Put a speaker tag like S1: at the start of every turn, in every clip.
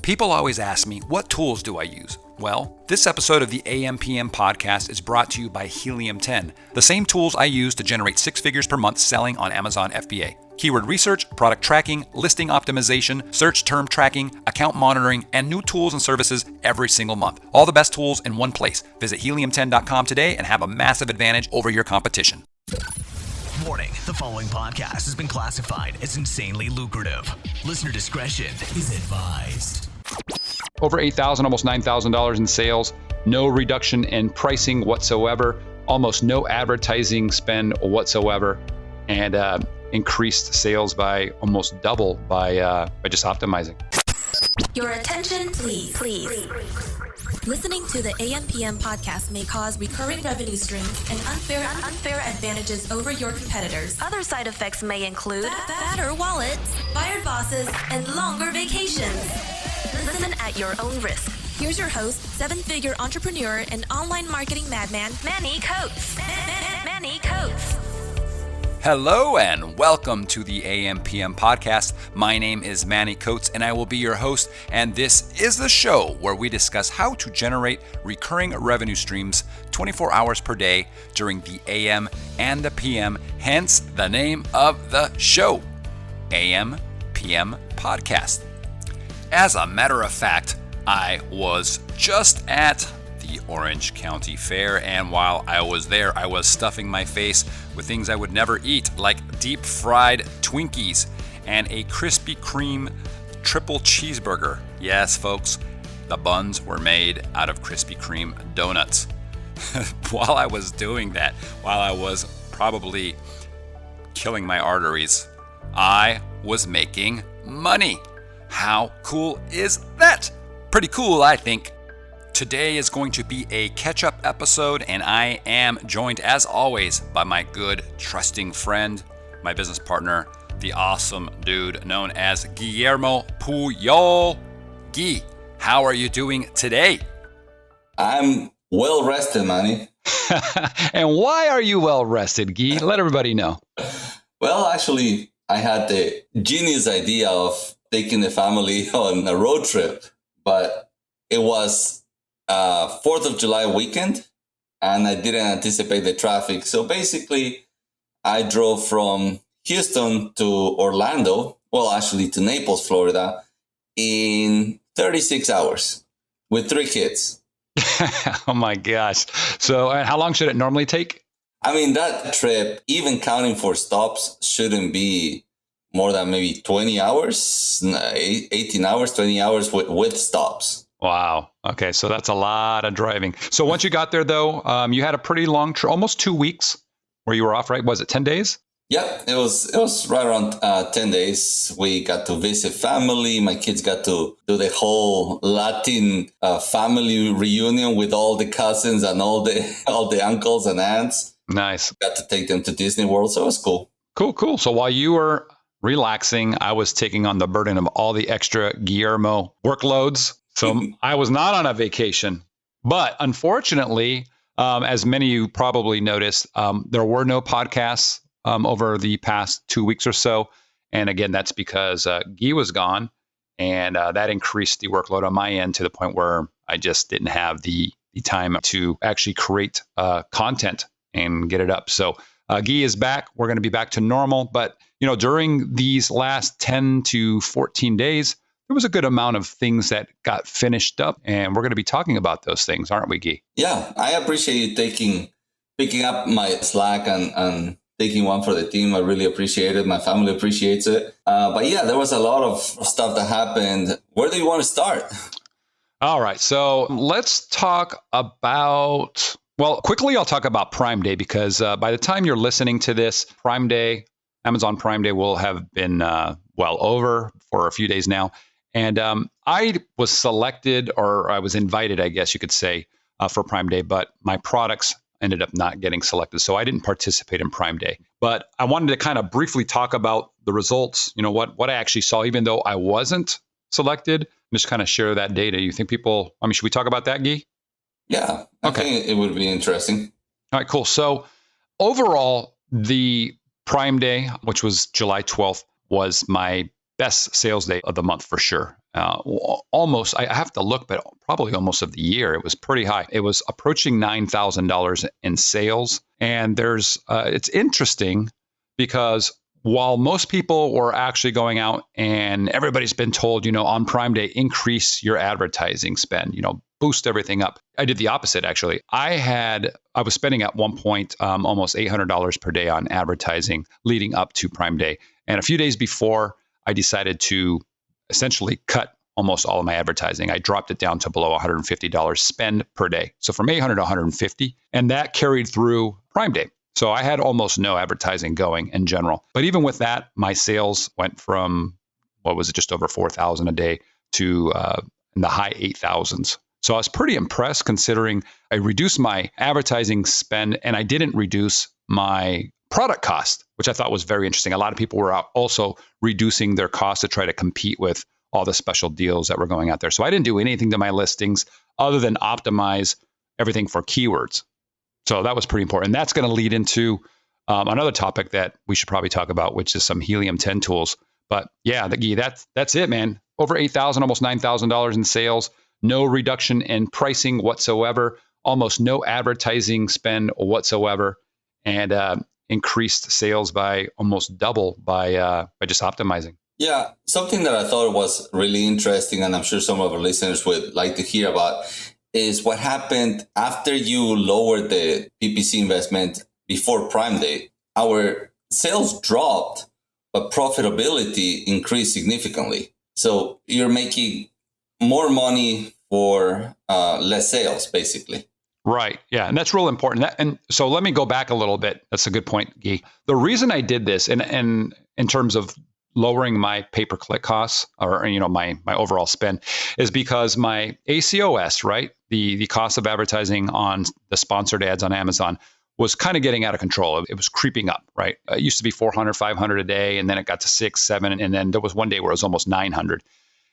S1: People always ask me, what tools do I use? Well, this episode of the AM/PM podcast is brought to you by Helium 10, the same tools I use to generate 6 figures per month selling on Amazon FBA. Keyword research, product tracking, listing optimization, search term tracking, account monitoring, and new tools and services every single month. All the best tools in one place. Visit helium10.com today and have a massive advantage over your competition.
S2: Warning, the following podcast has been classified as insanely lucrative. Listener discretion is advised.
S1: Over $8,000, almost $9,000 in sales, no reduction in pricing whatsoever, almost no advertising spend whatsoever, and increased sales by almost double by just optimizing.
S3: Your attention, please. Listening to the AM/PM podcast may cause recurring revenue streams and unfair advantages over your competitors. Other side effects may include fatter wallets, fired bosses, and longer vacations. Listen at your own risk. Here's your host, 7-figure entrepreneur and online marketing madman, Manny Coates. Manny Coates.
S1: Hello and welcome to the AM/PM podcast. My name is Manny Coates and I will be your host, and this is the show where we discuss how to generate recurring revenue streams 24 hours per day during the AM and the PM, hence the name of the show, AM/PM podcast. As a matter of fact, I was just at the Orange County Fair, and while I was there, I was stuffing my face with things I would never eat, like deep fried Twinkies and a Krispy Kreme triple cheeseburger. Yes, folks, the buns were made out of Krispy Kreme donuts. While I was doing that, while I was probably killing my arteries, I was making money. How cool is that? Pretty cool, I think. Today is going to be a catch-up episode, and I am joined, as always, by my good, trusting friend, my business partner, the awesome dude known as Guillermo Puyol. Guy, how are you doing today?
S4: I'm well rested, Manny.
S1: And why are you well rested, Guy? Let everybody know.
S4: Well, actually, I had the genius idea of taking the family on a road trip, but it was 4th of July weekend, and I didn't anticipate the traffic. So basically, I drove from Houston to Orlando, well, actually to Naples, Florida, in 36 hours with 3 kids.
S1: Oh my gosh. So how long should it normally take?
S4: I mean, that trip, even counting for stops, shouldn't be more than maybe 20 hours, 18 hours, 20 hours with stops.
S1: Wow. Okay. So that's a lot of driving. So once you got there, though, you had a pretty long trip, almost 2 weeks where you were off, right? Was it 10 days?
S4: Yep. It was right around 10 days. We got to visit family. My kids got to do the whole Latin family reunion with all the cousins and all the uncles and aunts.
S1: Nice.
S4: Got to take them to Disney World. So it was cool.
S1: Cool. So while you were relaxing, I was taking on the burden of all the extra Guillermo workloads. So I was not on a vacation, but unfortunately, as many of you probably noticed, there were no podcasts over the past 2 weeks or so. And again, that's because Guy was gone, and that increased the workload on my end to the point where I just didn't have the time to actually create content and get it up. So Guy is back. We're going to be back to normal. But during these last 10 to 14 days, there was a good amount of things that got finished up, and we're going to be talking about those things, aren't we, Guy?
S4: Yeah, I appreciate you picking up my slack and taking one for the team. I really appreciate it. My family appreciates it. But yeah, there was a lot of stuff that happened. Where do you want to start?
S1: All right, so let's talk about, quickly I'll talk about Prime Day, because by the time you're listening to this, Amazon Prime Day will have been over for a few days now. And I was selected, or I was invited, I guess you could say, for Prime Day, but my products ended up not getting selected. So I didn't participate in Prime Day. But I wanted to kind of briefly talk about the results, what I actually saw, even though I wasn't selected, just kind of share that data. You think should we talk about that, Guy?
S4: Yeah, I think it would be interesting.
S1: All right, cool. So overall, the Prime Day, which was July 12th, was my best sales day of the month for sure. almost, I have to look, but probably almost of the year. It was pretty high. It was approaching $9,000 in sales. And it's interesting because while most people were actually going out and everybody's been told, on Prime Day, increase your advertising spend, boost everything up. I did the opposite, actually. I was spending at one point almost $800 per day on advertising leading up to Prime Day. And a few days before, I decided to essentially cut almost all of my advertising. I dropped it down to below $150 spend per day. So from $800 to $150, and that carried through Prime Day. So I had almost no advertising going in general. But even with that, my sales went from, just over 4,000 a day to in the high 8,000s. So I was pretty impressed considering I reduced my advertising spend and I didn't reduce my product cost, which I thought was very interesting. A lot of people were also reducing their costs to try to compete with all the special deals that were going out there. So I didn't do anything to my listings other than optimize everything for keywords. So that was pretty important. And that's going to lead into another topic that we should probably talk about, which is some Helium 10 tools. But yeah, that's it, man. Over $8,000, almost $9,000 in sales. No reduction in pricing whatsoever. Almost no advertising spend whatsoever. And increased sales by almost double by just optimizing.
S4: Yeah, something that I thought was really interesting, and I'm sure some of our listeners would like to hear about, is what happened after you lowered the PPC investment before Prime Day. Our sales dropped, but profitability increased significantly. So you're making more money for less sales, basically.
S1: Right. Yeah. And that's real important. And so let me go back a little bit. That's a good point, Guy. The reason I did this, and in terms of lowering my pay-per-click costs or, my overall spend, is because my ACOS, right? The cost of advertising on the sponsored ads on Amazon was kind of getting out of control. It was creeping up, right? It used to be 400, 500 a day, and then it got to 6, 7, and then there was one day where it was almost 900.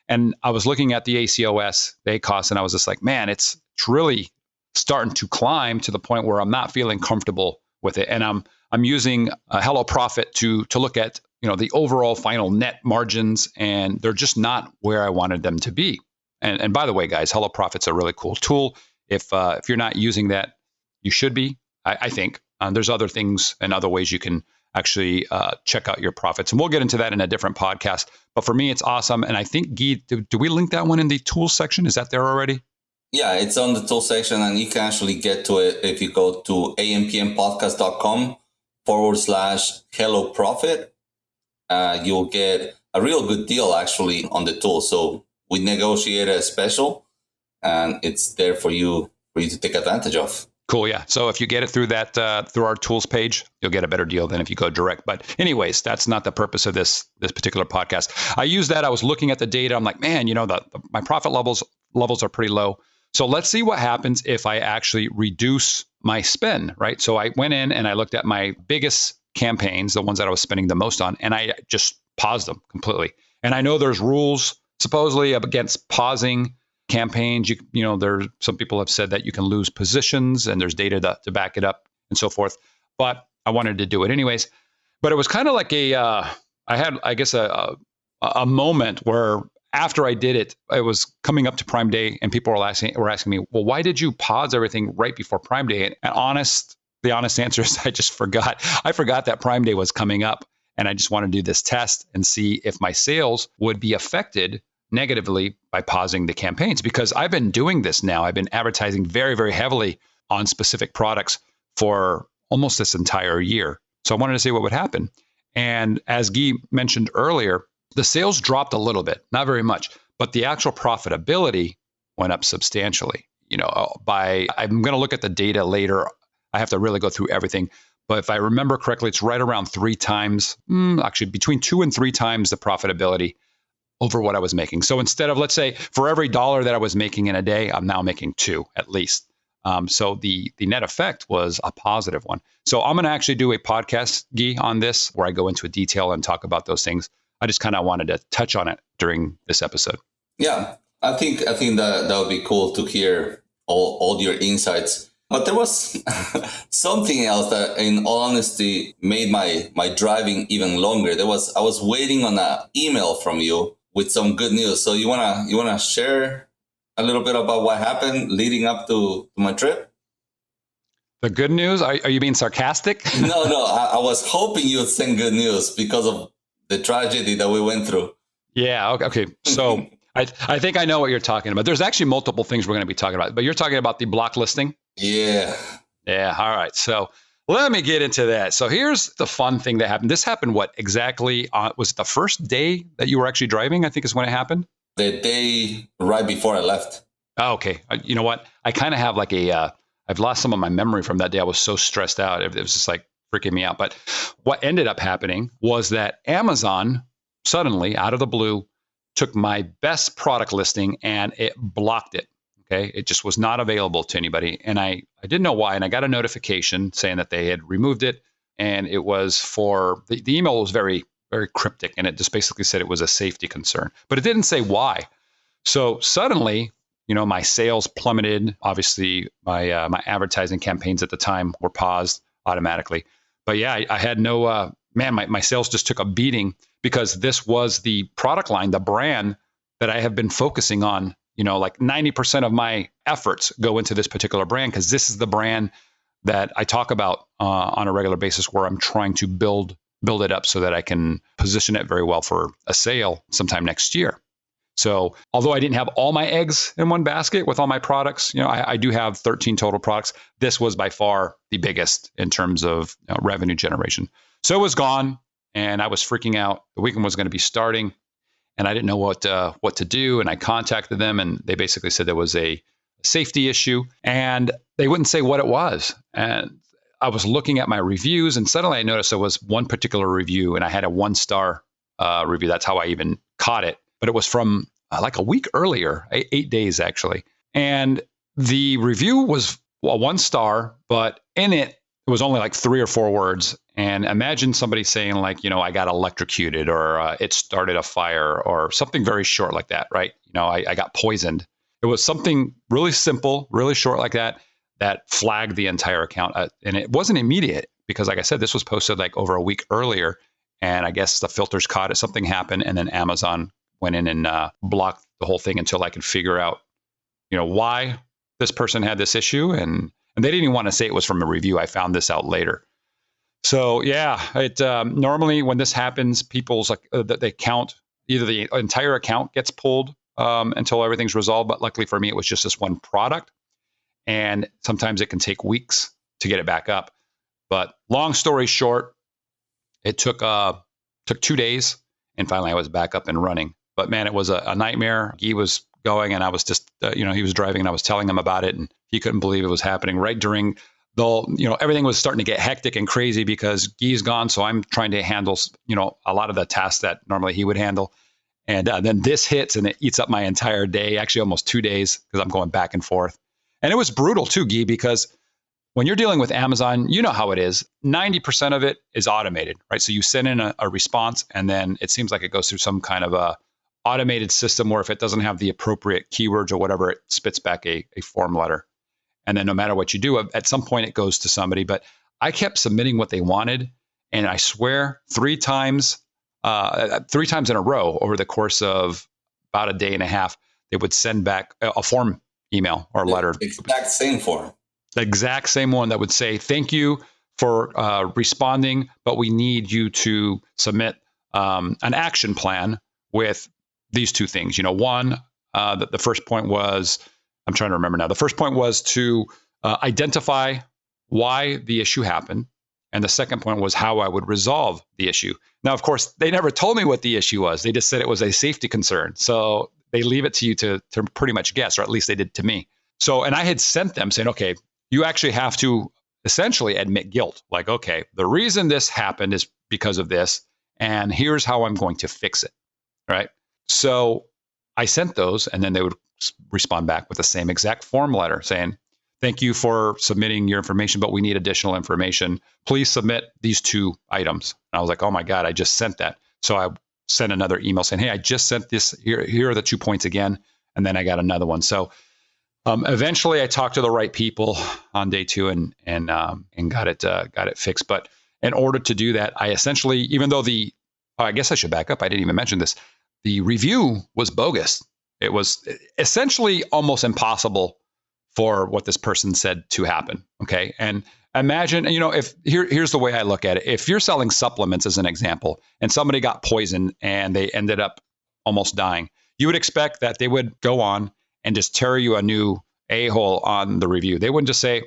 S1: And I was looking at the ACOS, the ACOS, and I was just like, man, it's really starting to climb to the point where I'm not feeling comfortable with it. And I'm using Hello Profit to look at, the overall final net margins, and they're just not where I wanted them to be. And by the way, guys, Hello Profit's a really cool tool. If you're not using that, you should be, I think. There's other things and other ways you can actually check out your profits. And we'll get into that in a different podcast. But for me, it's awesome. And I think, Guy, do we link that one in the tools section? Is that there already?
S4: Yeah, it's on the tool section, and you can actually get to it if you go to ampmpodcast.com/Hello Profit. You'll get a real good deal actually on the tool. So we negotiated a special, and it's there for you to take advantage of.
S1: Cool. Yeah. So if you get it through through our tools page, you'll get a better deal than if you go direct. But anyways, that's not the purpose of this particular podcast. I used that. I was looking at the data. I'm like, man, my profit levels are pretty low. So let's see what happens if I actually reduce my spend, right? So I went in and I looked at my biggest campaigns, the ones that I was spending the most on, and I just paused them completely. And I know there's rules supposedly against pausing campaigns. There's some people have said that you can lose positions, and there's data to back it up and so forth. But I wanted to do it anyways. But it was kind of like I had, I guess, a moment where after I did it, it was coming up to Prime Day, and people were asking me, well, why did you pause everything right before Prime Day? And the honest answer is I just forgot. I forgot that Prime Day was coming up, and I just wanted to do this test and see if my sales would be affected negatively by pausing the campaigns, because I've been doing this now. I've been advertising very, very heavily on specific products for almost this entire year. So I wanted to see what would happen. And as Guy mentioned earlier, the sales dropped a little bit, not very much, but the actual profitability went up substantially. I'm going to look at the data later. I have to really go through everything. But if I remember correctly, it's right around 3 times, actually between 2 and 3 times the profitability over what I was making. So instead of, let's say, for every $1 that I was making in a day, I'm now making 2 at least. So the net effect was a positive one. So I'm going to actually do a podcast, Guy, on this, where I go into detail and talk about those things. I just kind of wanted to touch on it during this episode.
S4: Yeah, I think that would be cool to hear all your insights. But there was something else that, in all honesty, made my driving even longer. I was waiting on an email from you with some good news. So you wanna share a little bit about what happened leading up to my trip?
S1: The good news? Are you being sarcastic?
S4: No, I was hoping you'd send good news because of the tragedy that we went through.
S1: Yeah. Okay. So I think I know what you're talking about. There's actually multiple things we're going to be talking about, but you're talking about the block listing.
S4: Yeah.
S1: Yeah. All right. So let me get into that. So here's the fun thing that happened. This happened what exactly? Was it the first day that you were actually driving? I think is when it happened.
S4: The day right before I left.
S1: Oh, okay. You know what? I kind of have like I've lost some of my memory from that day. I was so stressed out. It was just like freaking me out. But what ended up happening was that Amazon suddenly, out of the blue, took my best product listing and it blocked it. Okay. It just was not available to anybody. And I didn't know why. And I got a notification saying that they had removed it. And it was for the email was very, very cryptic. And it just basically said it was a safety concern, but it didn't say why. So suddenly, my sales plummeted. Obviously, my advertising campaigns at the time were paused automatically. But yeah, I had no, my sales just took a beating because this was the product line, the brand that I have been focusing on. Like 90% of my efforts go into this particular brand because this is the brand that I talk about on a regular basis where I'm trying to build it up so that I can position it very well for a sale sometime next year. So although I didn't have all my eggs in one basket with all my products, I do have 13 total products. This was by far the biggest in terms of revenue generation. So it was gone and I was freaking out. The weekend was going to be starting and I didn't know what to do. And I contacted them and they basically said there was a safety issue and they wouldn't say what it was. And I was looking at my reviews and suddenly I noticed there was one particular review and I had a 1-star review. That's how I even caught it. But it was from like a week earlier, 8 days actually. And the review was a 1-star, but in it was only like 3 or 4 words. And imagine somebody saying like, I got electrocuted or it started a fire or something very short like that, right? I got poisoned. It was something really simple, really short like that flagged the entire account. And it wasn't immediate because like I said, this was posted like over a week earlier. And I guess the filters caught it, something happened. And then Amazon went in and blocked the whole thing until I could figure out, why this person had this issue. And they didn't even want to say it was from a review. I found this out later. So yeah, it normally when this happens, people's like the account, either the entire account gets pulled until everything's resolved. But luckily for me, it was just this one product. And sometimes it can take weeks to get it back up. But long story short, it took 2 days. And finally I was back up and running. But man, it was a nightmare. He was going and I was just, he was driving and I was telling him about it and he couldn't believe it was happening right during everything was starting to get hectic and crazy because Guy's gone. So I'm trying to handle, a lot of the tasks that normally he would handle. And then this hits and it eats up my entire day, actually almost 2 days because I'm going back and forth. And it was brutal too, Guy, because when you're dealing with Amazon, you know how it is. 90% of it is automated, right? So you send in a response and then it seems like it goes through some kind of a automated system where if it doesn't have the appropriate keywords or whatever, it spits back a form letter. And then no matter what you do, at some point it goes to somebody. But I kept submitting what they wanted. And I swear 3 times in a row over the course of about a day and a half, they would send back a form email or letter.
S4: The exact same form.
S1: The exact same one that would say, thank you for responding, but we need you to submit an action plan with these 2 things. One, the first point was, I'm trying to remember now. The first point was to identify why the issue happened. And the second point was how I would resolve the issue. Now, of course, they never told me what the issue was. They just said it was a safety concern. So they leave it to you to pretty much guess, or at least they did to me. So, and I had sent them saying, okay, you actually have to essentially admit guilt. Like, okay, the reason this happened is because of this, and here's how I'm going to fix it, right? So I sent those, and then they would respond back with the same exact form letter saying, thank you for submitting your information, but we need additional information. Please submit these 2 items. And I was like, oh my God, I just sent that. So I sent another email saying, hey, I just sent this. Here are the 2 points again. And then I got another one. So eventually I talked to the right people on day 2 and got it fixed. But in order to do that, I essentially, even though I guess I should back up. I didn't even mention this. the review was bogus. It was essentially almost impossible for what this person said to happen. Okay. And imagine, if here's the way I look at it. If you're selling supplements as an example, and somebody got poisoned and they ended up almost dying, you would expect that they would go on and just tear you a new a-hole on the review. They wouldn't just say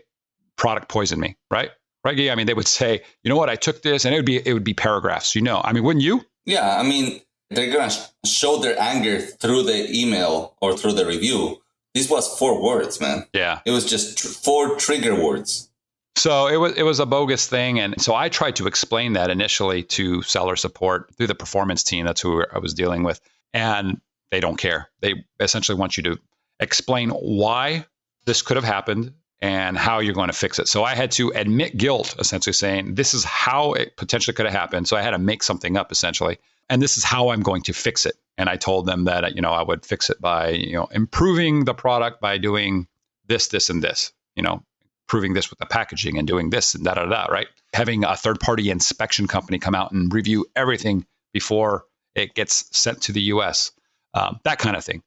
S1: product poisoned me, right? Right. Yeah. I mean, they would say, you know what, I took this, and it would be paragraphs, I mean, wouldn't you?
S4: Yeah. I mean, they're going to show their anger through the email or through the review. This was 4 words, man.
S1: Yeah.
S4: It was just 4 trigger words.
S1: So it was a bogus thing. And so I tried to explain that initially to seller support through the performance team. That's who I was dealing with. And they don't care. They essentially want you to explain why this could have happened and how you're going to fix it. So I had to admit guilt, essentially saying, this is how it potentially could have happened. So I had to make something up, essentially. And this is how I'm going to fix it. And I told them that, I would fix it by, improving the product by doing this, this, and this, improving this with the packaging and doing this and da-da-da, right? Having a third-party inspection company come out and review everything before it gets sent to the U.S., that kind of thing.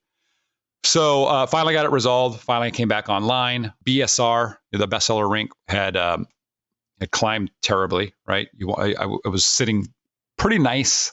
S1: So finally got it resolved. Finally came back online. BSR, the bestseller rank, had climbed terribly, right? I was sitting pretty nice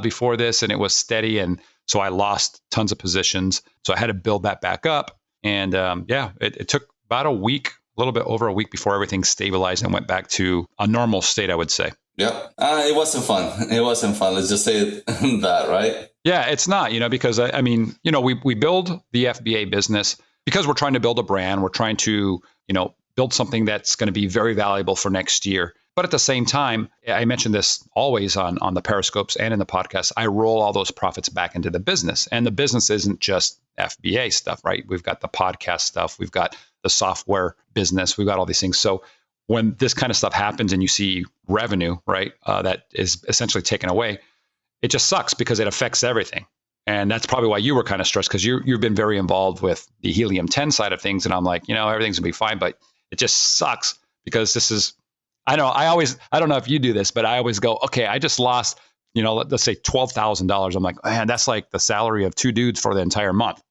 S1: before this, and it was steady. And so I lost tons of positions. So I had to build that back up. And it took about a week, a little bit over a week before everything stabilized and went back to a normal state, I would say.
S4: Yep. It wasn't fun. It wasn't fun. Let's just say that, right?
S1: Yeah, it's not, because we build the FBA business because we're trying to build a brand. We're trying to, build something that's going to be very valuable for next year. But at the same time, I mentioned this always on the Periscopes and in the podcast, I roll all those profits back into the business. And the business isn't just FBA stuff, right? We've got the podcast stuff. We've got the software business. We've got all these things. So when this kind of stuff happens and you see revenue, right, that is essentially taken away, it just sucks because it affects everything. And that's probably why you were kind of stressed, because you've been very involved with the Helium 10 side of things. And I'm like, everything's gonna be fine, but it just sucks because this is, I don't know if you do this, but I always go, okay, I just lost, let's say $12,000. I'm like, man, that's like the salary of 2 dudes for the entire month,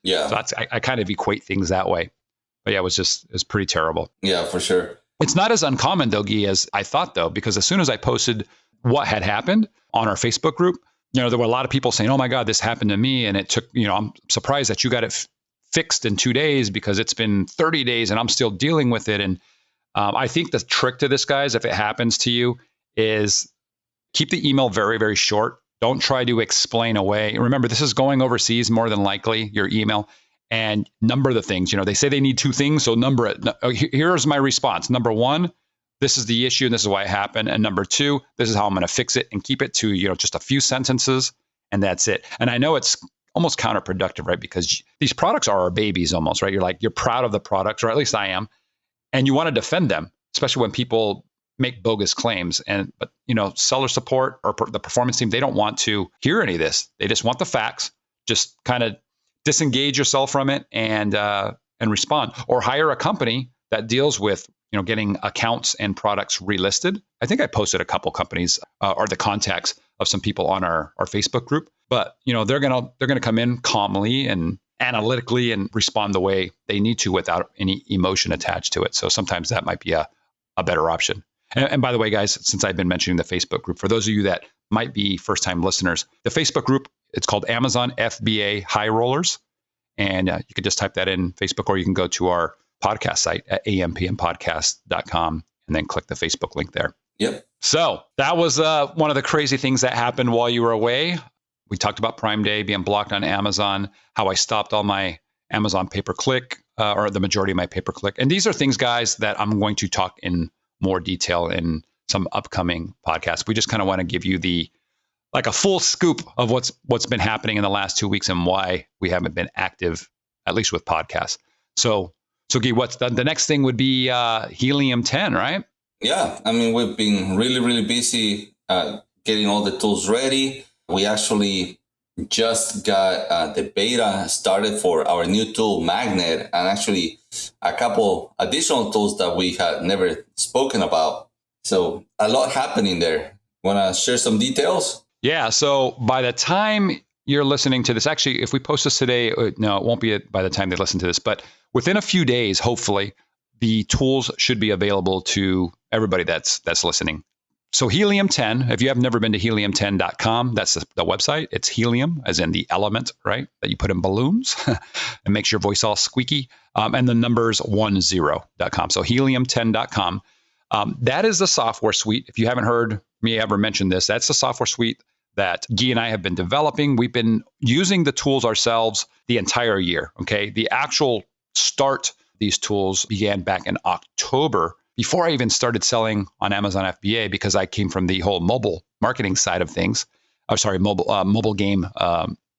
S1: Yeah. So I kind of equate things that way. But yeah, it was pretty terrible.
S4: Yeah, for sure.
S1: It's not as uncommon, though, Guy, as I thought, though, because as soon as I posted what had happened on our Facebook group, there were a lot of people saying, oh my God, this happened to me. And it took, I'm surprised that you got it fixed in 2 days because it's been 30 days and I'm still dealing with it. And I think the trick to this, guys, if it happens to you, is keep the email very, very short. Don't try to explain away. Remember, this is going overseas, more than likely, your email. And number the things. They say they need 2 things, so number it. Here's my response. Number 1, this is the issue and this is why it happened. And number 2, this is how I'm going to fix it, and keep it to, just a few sentences, and that's it. And I know it's almost counterproductive, right? Because these products are our babies almost, right? You're proud of the products, or at least I am. And you want to defend them, especially when people make bogus claims. But seller support or the performance team, they don't want to hear any of this. They just want the facts. Just kind of disengage yourself from it and respond, or hire a company that deals with getting accounts and products relisted. I think I posted a couple companies or the contacts of some people on our Facebook group, but they're gonna come in calmly and analytically and respond the way they need to without any emotion attached to it. So sometimes that might be a better option. And by the way, guys, since I've been mentioning the Facebook group, for those of you that might be first-time listeners, the Facebook group, it's called Amazon FBA High Rollers. And you can just type that in Facebook, or you can go to our podcast site at ampmpodcast.com and then click the Facebook link there.
S4: Yep.
S1: So that was one of the crazy things that happened while you were away. We talked about Prime Day being blocked on Amazon, how I stopped all my Amazon pay-per-click, or the majority of my pay-per-click. And these are things, guys, that I'm going to talk in more detail in some upcoming podcasts. We just kind of want to give you a full scoop of what's been happening in the last 2 weeks and why we haven't been active, at least with podcasts. So Guy, what's the next thing would be Helium 10, right?
S4: Yeah. I mean, we've been really, really busy getting all the tools ready. We actually just got the beta started for our new tool, Magnet, and actually a couple additional tools that we had never spoken about. So a lot happening there. Want to share some details?
S1: Yeah. So by the time you're listening to this, actually, if we post this today, no, it won't be by the time they listen to this, but within a few days, hopefully, the tools should be available to everybody that's listening. So Helium 10, if you have never been to helium10.com, that's the website. It's helium, as in the element, right, that you put in balloons and makes your voice all squeaky. And the number's 10.com. So helium10.com. That is the software suite. If you haven't heard me ever mention this, that's the software suite that Guy and I have been developing. We've been using the tools ourselves the entire year. Okay. The actual start these tools began back in October, before I even started selling on Amazon FBA, because I came from the whole mobile marketing side of things. Mobile game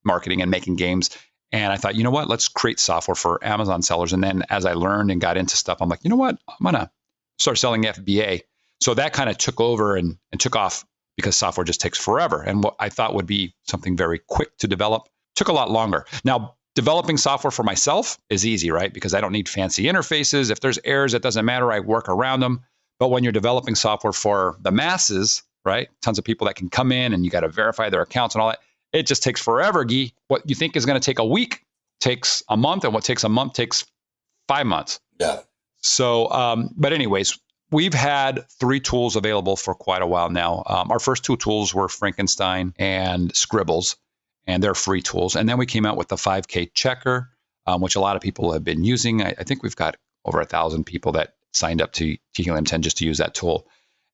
S1: marketing and making games. And I thought, you know what, let's create software for Amazon sellers. And then as I learned and got into stuff, I'm like, you know what, I'm going to start selling FBA. So that kind of took over and took off, because software just takes forever. And what I thought would be something very quick to develop took a lot longer. Now, developing software for myself is easy, right? Because I don't need fancy interfaces. If there's errors, it doesn't matter. I work around them. But when you're developing software for the masses, right? Tons of people that can come in and you got to verify their accounts and all that. It just takes forever, Guy. What you think is going to take a week takes a month, and what takes a month takes 5 months.
S4: Yeah.
S1: So, but anyways, we've had 3 tools available for quite a while now. Our first 2 tools were Frankenstein and Scribbles, and they're free tools. And then we came out with the 5K checker, which a lot of people have been using. I think we've got over 1,000 people that signed up to Helium 10 just to use that tool.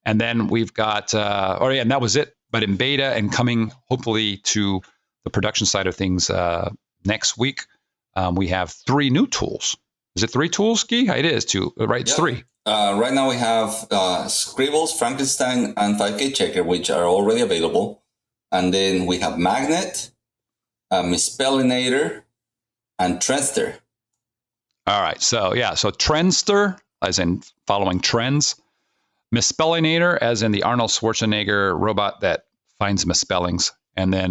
S1: And then we've got, and that was it. But in beta and coming hopefully to the production side of things next week, we have 3 new tools. Is it 3 tools, Guy? It is 2, right? It's 3.
S4: Right now we have Scribbles, Frankenstein, and 5K Checker, which are already available. And then we have Magnet, Misspellinator, and Trendster.
S1: All right. So Trendster, as in following trends. Misspellinator, as in the Arnold Schwarzenegger robot that finds misspellings. And then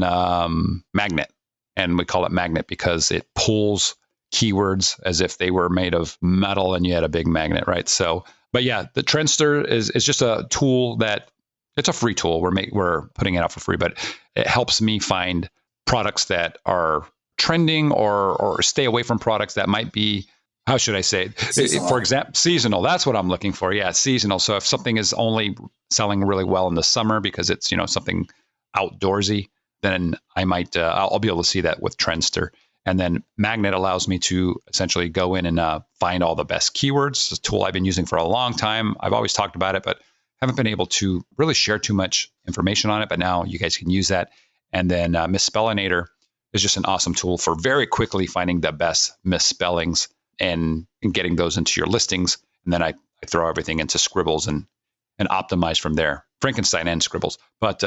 S1: Magnet. And we call it Magnet because it pulls keywords as if they were made of metal and you had a big magnet, right? So, but yeah, the Trendster is just a tool that, it's a free tool. We're putting it out for free, but it helps me find products that are trending or stay away from products that might be, how should I say it?
S4: Seasonal.
S1: For example, seasonal. That's what I'm looking for. Yeah, seasonal. So if something is only selling really well in the summer because it's, something outdoorsy, then I might, I'll be able to see that with Trendster. And then Magnet allows me to essentially go in and find all the best keywords. It's a tool I've been using for a long time. I've always talked about it, but haven't been able to really share too much information on it. But now you guys can use that. And then Misspellinator is just an awesome tool for very quickly finding the best misspellings and getting those into your listings. And then I throw everything into Scribbles and optimize from there. Frankenstein and Scribbles. But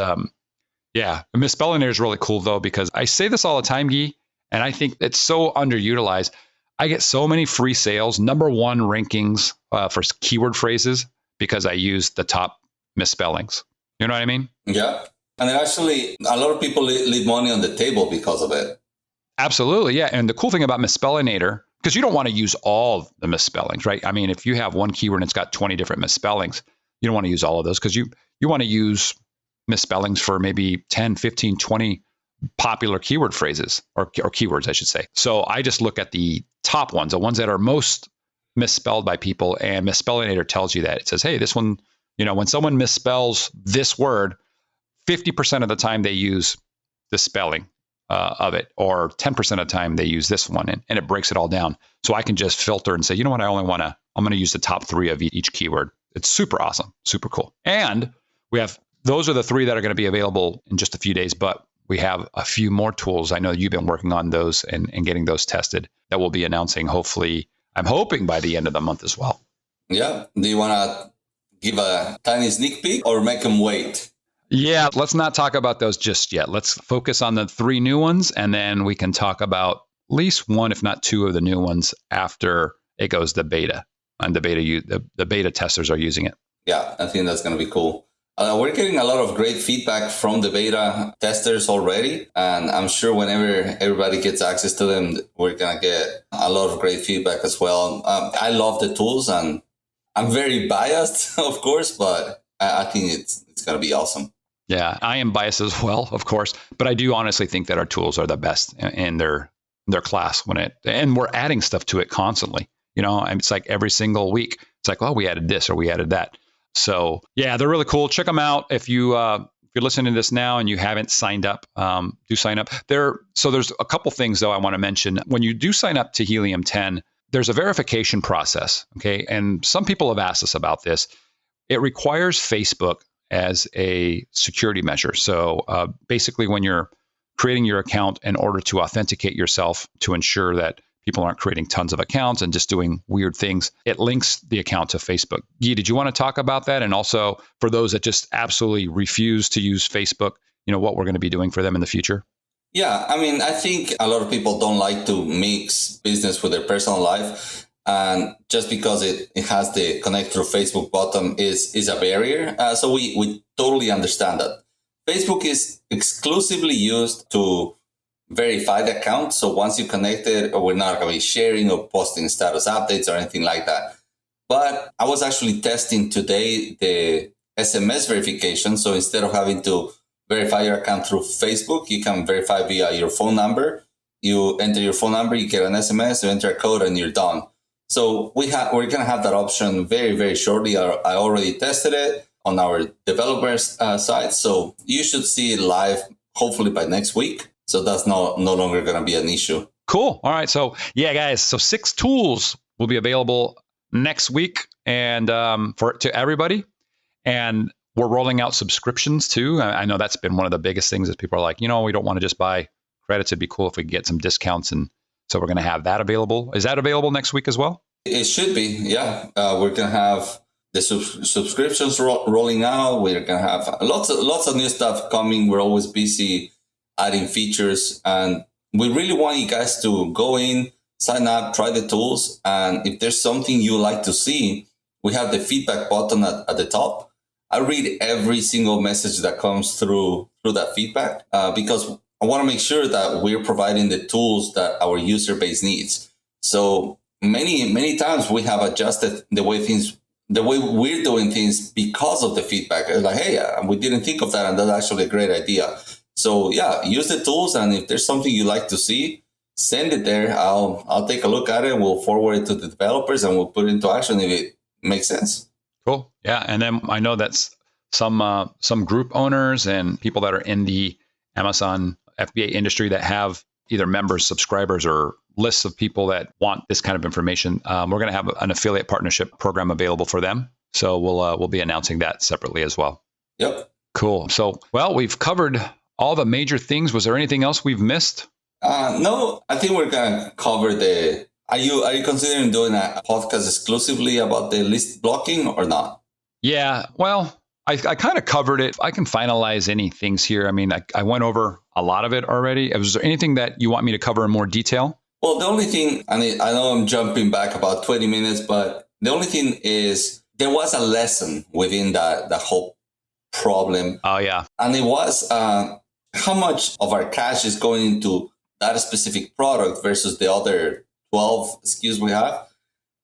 S1: Misspellinator is really cool though, because I say this all the time, Guy, and I think it's so underutilized. I get so many free sales, number 1 rankings for keyword phrases because I use the top misspellings. You know what I mean?
S4: Yeah. And then actually, a lot of people leave money on the table because of it.
S1: Absolutely. Yeah. And the cool thing about Misspellinator, because you don't want to use all the misspellings, right? I mean, if you have one keyword and it's got 20 different misspellings, you don't want to use all of those because you want to use misspellings for maybe 10, 15, 20 popular keyword phrases or keywords, I should say. So I just look at the top ones, the ones that are most misspelled by people, and Misspellinator tells you that. It says, hey, this one, when someone misspells this word, 50% of the time they use the spelling of it, or 10% of the time they use this one, and it breaks it all down. So I can just filter and say, you know what, I'm going to use the top 3 of each keyword. It's super awesome, super cool. And those are the 3 that are going to be available in just a few days, but we have a few more tools. I know you've been working on those and getting those tested that we'll be announcing, hopefully, I'm hoping by the end of the month as well.
S4: Yeah. Do you want to give a tiny sneak peek or make them wait?
S1: Yeah, let's not talk about those just yet. Let's focus on the 3 new ones, and then we can talk about at least 1, if not 2 of the new ones after it goes to beta. And the beta testers are using it.
S4: Yeah, I think that's going to be cool. We're getting a lot of great feedback from the beta testers already. And I'm sure whenever everybody gets access to them, we're going to get a lot of great feedback as well. I love the tools, and I'm very biased, of course, but I think it's going to be awesome.
S1: Yeah, I am biased as well, of course, but I do honestly think that our tools are the best in their class and we're adding stuff to it constantly. And it's like every single week, it's like, oh, we added this or we added that. So yeah, they're really cool. Check them out if you're listening to this now and you haven't signed up. Do sign up. So there's a couple things though I want to mention. When you do sign up to Helium 10, there's a verification process. Okay, and some people have asked us about this. It requires Facebook as a security measure. So basically, when you're creating your account in order to authenticate yourself to ensure that people aren't creating tons of accounts and just doing weird things, it links the account to Facebook. Guy, did you want to talk about that? And also for those that just absolutely refuse to use Facebook, what we're going to be doing for them in the future?
S4: Yeah, I mean, I think a lot of people don't like to mix business with their personal life. And just because it has the connect through Facebook button is a barrier. So we totally understand that. Facebook is exclusively used to verify the account. So once you connect it, we're not going to be sharing or posting status updates or anything like that. But I was actually testing today the SMS verification. So instead of having to verify your account through Facebook, you can verify via your phone number. You enter your phone number, you get an SMS, you enter a code, and you're done. So we're going to have that option very, very shortly. I already tested it on our developers side. So you should see it live, hopefully by next week. So that's no longer going to be an issue.
S1: Cool. All right. So yeah, guys. So 6 tools will be available next week and to everybody. And we're rolling out subscriptions too. I know that's been one of the biggest things is people are like, we don't want to just buy credits. It'd be cool if we could get some discounts. And so we're going to have that available. Is that available next week as well?
S4: It should be. Yeah. We're going to have the subscriptions rolling out. We're going to have lots of new stuff coming. We're always busy adding features. And we really want you guys to go in, sign up, try the tools. And if there's something you like to see, we have the feedback button at the top. I read every single message that comes through that feedback because I want to make sure that we're providing the tools that our user base needs. So many times we have adjusted the way we're doing things because of the feedback. It's like, hey, we didn't think of that, and that's actually a great idea. So yeah, use the tools, and if there's something you like to see, send it there. I'll take a look at it, and we'll forward it to the developers, and we'll put it into action if it makes sense.
S1: Cool. Yeah, and then I know that's some group owners and people that are in the Amazon FBA industry that have either members, subscribers, or lists of people that want this kind of information. We're going to have an affiliate partnership program available for them. So we'll be announcing that separately as well.
S4: Yep.
S1: Cool. So, well, we've covered all the major things. Was there anything else we've missed?
S4: No, I think we're going to cover Are you considering doing a podcast exclusively about the list blocking or not?
S1: Yeah, well, I kind of covered it. I can finalize any things here. I mean, I went over a lot of it already. Was there anything that you want me to cover in more detail?
S4: Well, the only thing, I know I'm jumping back about 20 minutes, but the only thing is there was a lesson within that whole problem.
S1: Oh, yeah.
S4: And it was how much of our cash is going into that specific product versus the other 12 SKUs we have.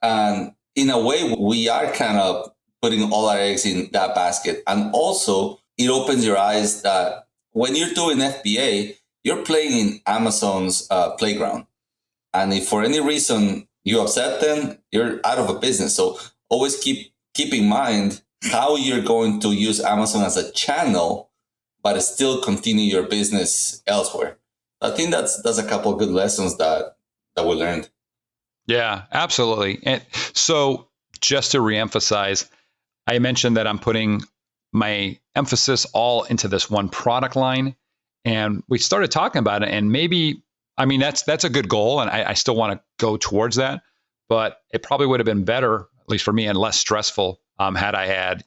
S4: And in a way, we are kind of putting all our eggs in that basket. And also, it opens your eyes that when you're doing FBA, you're playing in Amazon's playground. And if for any reason you upset them, you're out of a business. So always keep in mind how you're going to use Amazon as a channel, but still continue your business elsewhere. I think that's a couple of good lessons that we learned.
S1: Yeah, absolutely. And so just to reemphasize, I mentioned that I'm putting my emphasis all into this one product line. And we started talking about it, and maybe, I mean, that's a good goal, and I still want to go towards that. But it probably would have been better, at least for me, and less stressful had I had,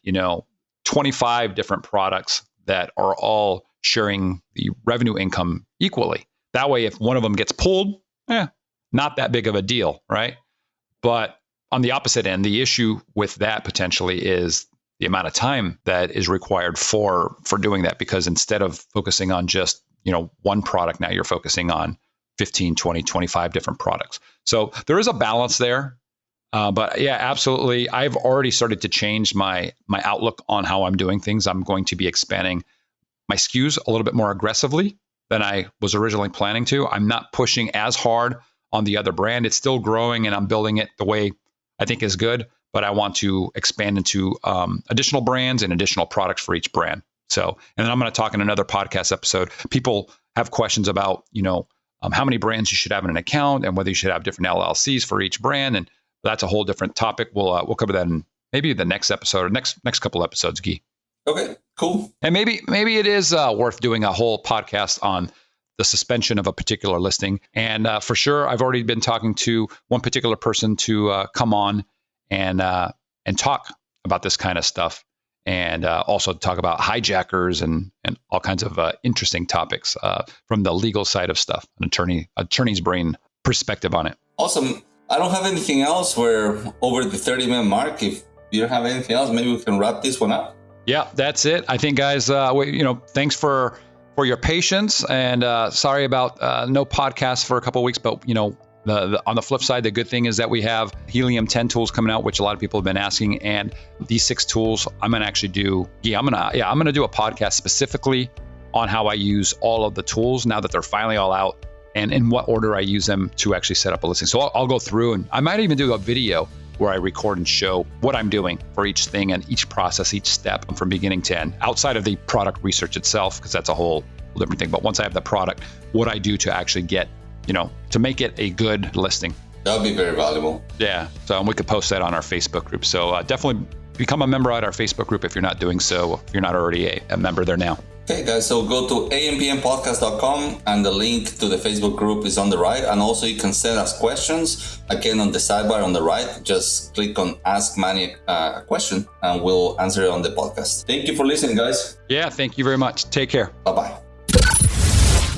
S1: 25 different products that are all sharing the revenue income equally. That way, if one of them gets pulled, not that big of a deal, right? But on the opposite end, the issue with that potentially is the amount of time that is required for doing that, because instead of focusing on just, one product, now you're focusing on 15, 20, 25 different products. So there is a balance there. But yeah, absolutely. I've already started to change my outlook on how I'm doing things. I'm going to be expanding my SKUs a little bit more aggressively than I was originally planning to. I'm not pushing as hard on the other brand. It's still growing and I'm building it the way I think is good, but I want to expand into additional brands and additional products for each brand. So, and then I'm going to talk in another podcast episode. People have questions about, how many brands you should have in an account and whether you should have different LLCs for each brand. And that's a whole different topic. We'll cover that in maybe the next episode or next couple episodes, Guy.
S4: Okay, cool.
S1: And maybe it is worth doing a whole podcast on the suspension of a particular listing. And for sure, I've already been talking to one particular person to come on and talk about this kind of stuff. And also talk about hijackers and all kinds of interesting topics from the legal side of stuff, an attorney's brain perspective on it.
S4: Awesome. I don't have anything else. We're over the 30-minute mark. If you don't have anything else, maybe we can wrap this one up. Yeah,
S1: that's it. I think, guys, thanks for your patience. And sorry about no podcast for a couple of weeks, but, on the flip side, the good thing is that we have Helium 10 tools coming out, which a lot of people have been asking. And these 6 tools, I'm going to actually do. I'm going to do a podcast specifically on how I use all of the tools now that they're finally all out and in what order I use them to actually set up a listing. So I'll go through and I might even do a video where I record and show what I'm doing for each thing and each process, each step from beginning to end, outside of the product research itself, because that's a whole different thing. But once I have the product, what I do to actually get, to make it a good listing.
S4: That would be very valuable.
S1: Yeah. So we could post that on our Facebook group. So definitely become a member at our Facebook group if you're not doing so, if you're not already a member there now.
S4: Okay, guys. So go to ampmpodcast.com and the link to the Facebook group is on the right. And also you can send us questions. Again, on the sidebar on the right, just click on Ask Manny a question and we'll answer it on the podcast. Thank you for listening, guys.
S1: Yeah, thank you very much. Take care.
S4: Bye-bye.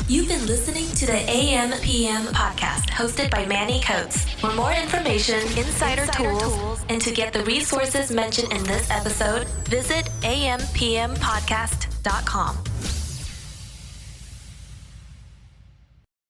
S3: You've been listening to the AM/PM podcast hosted by Manny Coates. For more information, insider tools, and to get the resources mentioned in this episode, visit ampmpodcast.com.